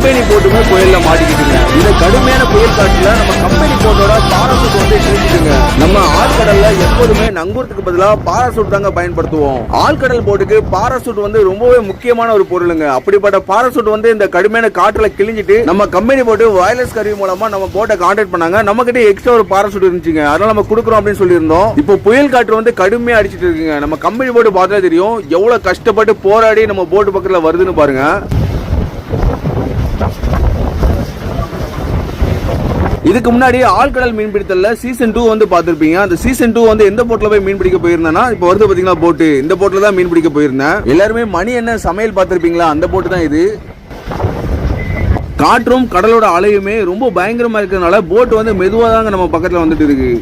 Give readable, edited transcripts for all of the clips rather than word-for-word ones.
Company போட்டுமே புயல்ல மாட்டிக்கிட்டுங்க. இந்த கடுமையான புயல் காற்றுல நம்ம கம்பெனி போட்டோட பாராசூட் வந்து கிழிஞ்சிட்டுங்க. நம்ம ஆழ்கடல்ல எப்போதுமே நங்கூரத்துக்கு பதிலா பாராசூட் தாங்க பயன்படுத்துவோம். ஆழ்கடல் போட்டுக்கு பாராசூட் வந்து ரொம்பவே முக்கியமான ஒரு பொருளுங்க. அப்படிப்பட்ட பாராசூட் வந்து இந்த கடுமையான காற்றுல கிழிஞ்சிட்டு நம்ம கம்பெனி போட்டு வயர்லெஸ் கருவி மூலமா நம்ம போட்டை கான்டாக்ட் பண்ணாங்க. நம்ம கிட்ட எக்ஸ்ட்ரா ஒரு பாராசூட் இருந்துச்சுங்க, அதனால நம்ம கொடுக்குறோம் அப்படின்னு சொல்லியிருந்தோம். இப்போ புயல் காற்று வந்து கடுமையா அடிச்சிட்டு இருக்குங்க. நம்ம கம்பெனி போட்டு பார்த்தா தெரியும் எவ்வளவு கஷ்டப்பட்டு போராடி நம்ம போட்டு பக்கத்துல வருதுன்னு பாருங்க. இதுக்கு முன்னாடி ஆழ்கடல் மீன்பிடித்தல்ல சீசன் 2 வந்து பார்த்திருப்பீங்க. அந்த சீசன் 2 வந்து எந்த போட்ல போய் மீன் பிடிக்க போயிருந்தேன்னா இப்போ வருது பாத்தீங்களா போட்டு, இந்த போட்ல தான் மீன் பிடிக்க போயிருந்தேன். எல்லாருமே மணி என்ன சமையல் பார்த்திருப்பீங்களா, அந்த போட்டு தான் இது. காற்றும் கடலோட அலையுமே ரொம்ப பயங்கரமா இருக்கிறதுனால போட் வந்து மெதுவா தாங்க நம்ம பக்கத்துல வந்துட்டு இருக்கு.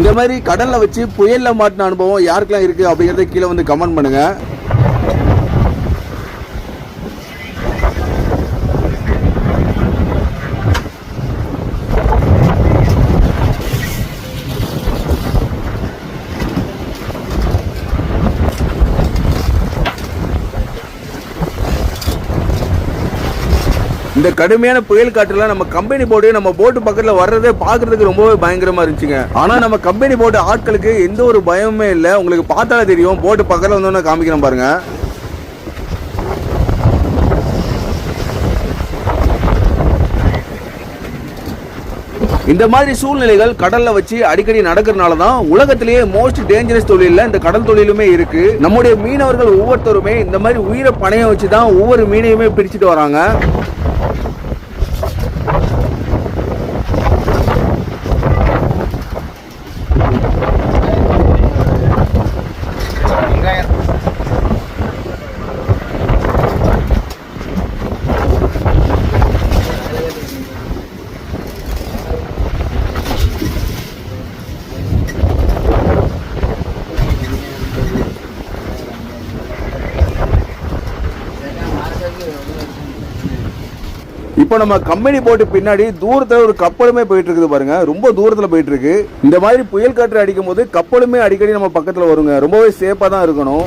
இந்த மாதிரி கடல்ல வச்சு புயல்ல மாட்டின அனுபவம் யாருக்கெல்லாம் இருக்கு அப்படிங்கறத கீழே வந்து கமெண்ட் பண்ணுங்க. இந்த கடுமையான புயல் காற்றுல நம்ம கம்பெனி போட்டு நம்ம போட்டு பக்கத்துல வர்றதே பாக்குறதுக்கு ரொம்பவே பயங்கரமா இருந்துச்சுங்க. ஆனா நம்ம கம்பெனி போட்டு ஆட்களுக்கு எந்த ஒரு பயமுமே இல்ல. உங்களுக்கு பார்த்தாலே தெரியும், போட்டு பக்கத்துல வந்தோன்னு காமிக்கிறேன் பாருங்க. இந்த மாதிரி சூழ்நிலைகள் கடல்ல வச்சு அடிக்கடி நடக்கிறதுனால தான் உலகத்திலேயே மோஸ்ட் டேஞ்சரஸ் தொழில இந்த கடல் தொழிலுமே இருக்கு. நம்முடைய மீனவர்கள் ஒவ்வொருத்தருமே இந்த மாதிரி உயிரை பணைய வச்சு தான் ஒவ்வொரு மீனையுமே பிடிச்சிட்டு வராங்க. இப்போ நம்ம கம்பெனி போட்டு பின்னாடி தூரத்துல ஒரு கப்பலுமே போயிட்டு இருக்குது பாருங்க, ரொம்ப தூரத்துல போயிட்டு இருக்கு. இந்த மாதிரி புயல் காற்று அடிக்கும் போது கப்பலுமே அடிக்கடி நம்ம பக்கத்துல வருங்க, ரொம்பவே சேஃபா தான் இருக்கணும்.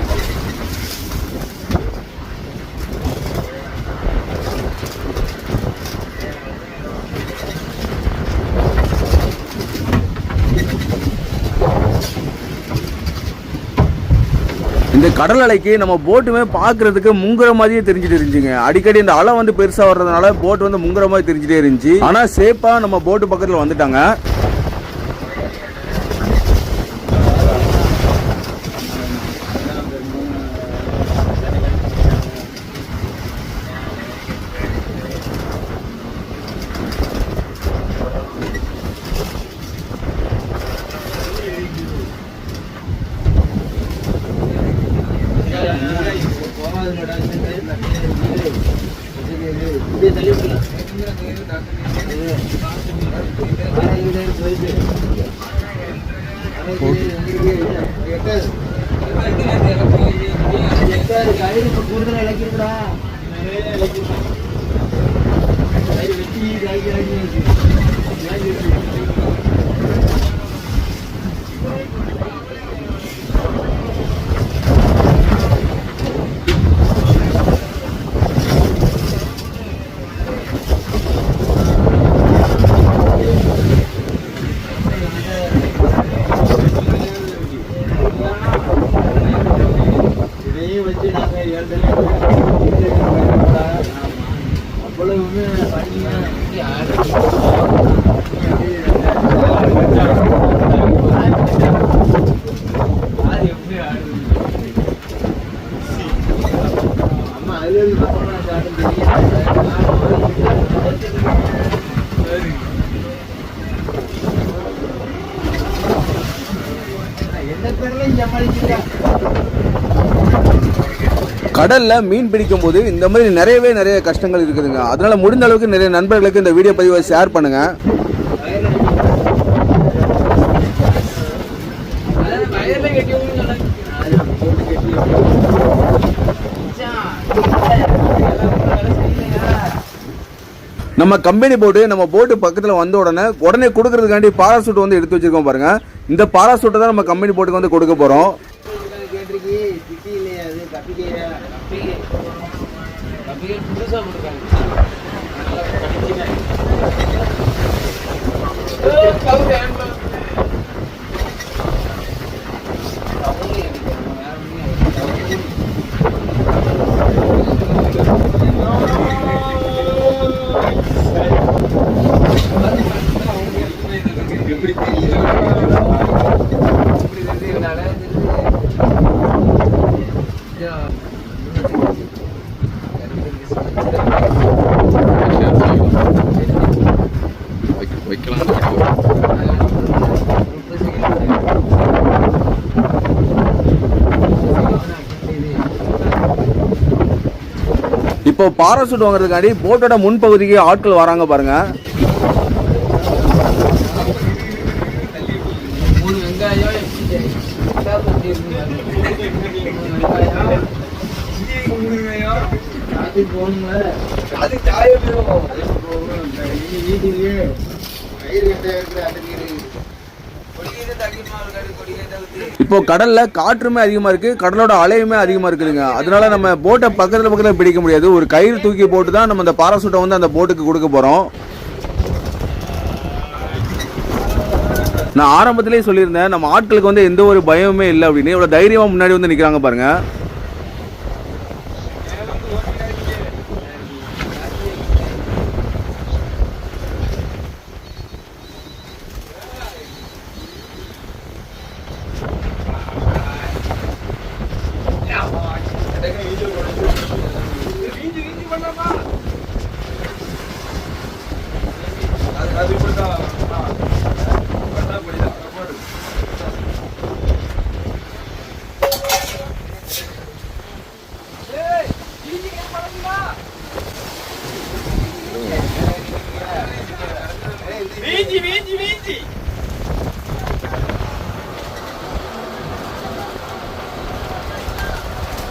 இந்த கடல் அலைக்கு நம்ம போட்டுமே பாக்குறதுக்கு முங்குற மாதிரியே தெரிஞ்சுட்டு இருந்துச்சுங்க. அடிக்கடி இந்த அலை வந்து பெருசா வர்றதுனால போட் வந்து முங்குற மாதிரி தெரிஞ்சுட்டே இருந்துச்சு. ஆனா சேஃபா நம்ம போட்டு பக்கத்துல வந்துட்டாங்க. கடல்ல மீன் பிடிக்கும் போது இந்த மாதிரி நிறைய கஷ்டங்கள் இருக்குதுங்க. அதனால முடிந்த அளவுக்கு நிறைய நண்பர்களுக்கு இந்த வீடியோ பதிவை ஷேர் பண்ணுங்க. நம்ம கம்பெனி போட்டு நம்ம போட்டு பக்கத்துல வந்த உடனே கொடுக்கறதுக்காண்டி பாராசூட் வந்து எடுத்து வச்சிருக்கோம் பாருங்க. இந்த பாராசூட்டை தான் நம்ம கம்பெனி போட்டுக்கு வந்து கொடுக்க போறோம். இப்போ பாராசூட் வாங்குறதுக்காண்டி போட்டோட முன்பகுதிக்கு ஆட்கள் வராங்க பாருங்க. இப்போ கடல்ல காற்றுமே அதிகமா இருக்கு, கடலோட அலையுமே அதிகமா இருக்குதுங்க. அதனால நம்ம போட்டை பக்கத்துல பிடிக்க முடியாது. ஒரு கயிறு தூக்கி போட்டு தான் நம்ம அந்த பாராசூட்டை வந்து அந்த போட்டுக்கு கொடுக்க போறோம். நான் ஆரம்பத்திலேயே சொல்லியிருந்தேன், நம்ம ஆட்களுக்கு வந்து எந்த ஒரு பயமுமே இல்லை அப்படின்னு. இவ்வளவு தைரியமா முன்னாடி வந்து நிக்கிறாங்க பாருங்க.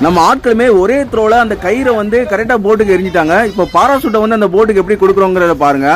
நம்ம ஆட்களுமே ஒரே த்ரோல அந்த கயிறை வந்து கரெக்டா போட்டுக்கு எரிஞ்சிட்டாங்க. இப்போ பாராசூட்டை வந்து அந்த போட்டுக்கு எப்படி கொடுக்குறோங்கிறத பாருங்க.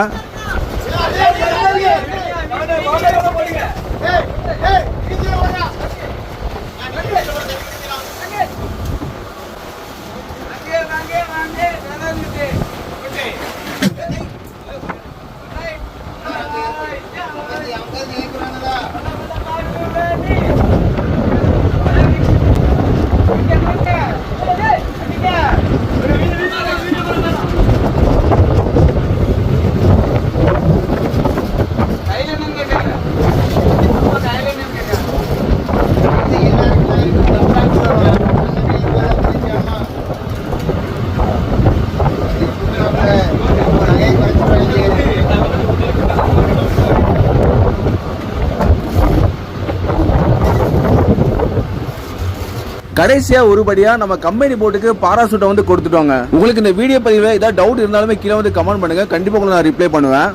கடைசியா ஒருபடியா நம்ம கம்பெனி போட்டுக்கு பாராசூட்டை வந்து கொடுத்துட்டோங்க. உங்களுக்கு இந்த வீடியோ பதிவில் ஏதாவது டவுட் இருந்தாலுமே கீழே வந்து கமெண்ட் பண்ணுங்க, கண்டிப்பா உங்களுக்கு நான் ரிப்ளை பண்ணுவேன்.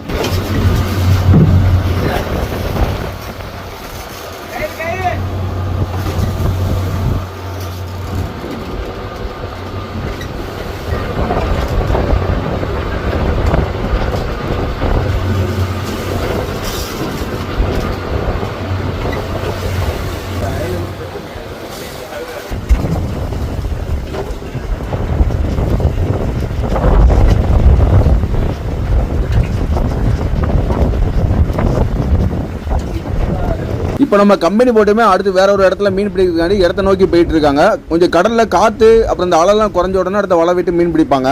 இப்போ நம்ம கம்பெனி போட்டுமே அடுத்து வேற ஒரு இடத்துல மீன் பிடிக்கிறதுக்காண்டி இடத்த நோக்கி போயிட்டு இருக்காங்க. கொஞ்சம் கடல்ல காத்து அப்புறம் இந்த அலைலாம் குறைஞ்ச உடனே அடுத்த வலை விட்டு மீன் பிடிப்பாங்க.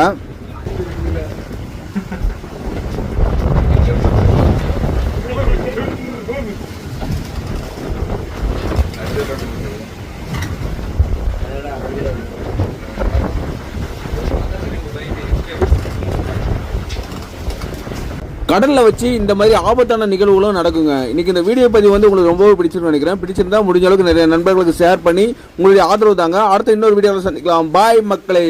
கடல்ல வச்சு இந்த மாதிரி ஆபத்தான நிகழ்வுகளும் நடக்குங்க. இன்னைக்கு இந்த வீடியோ பதிவு வந்து உங்களுக்கு ரொம்பவே பிடிச்சிருக்குன்னு நினைக்கிறேன். பிடிச்சிருந்தா முடிஞ்ச அளவுக்கு நிறைய நண்பர்களுக்கு ஷேர் பண்ணி உங்களுடைய ஆதரவு தாங்க. அடுத்த இன்னொரு வீடியோவில் சந்திக்கலாம். பாய் மக்களே.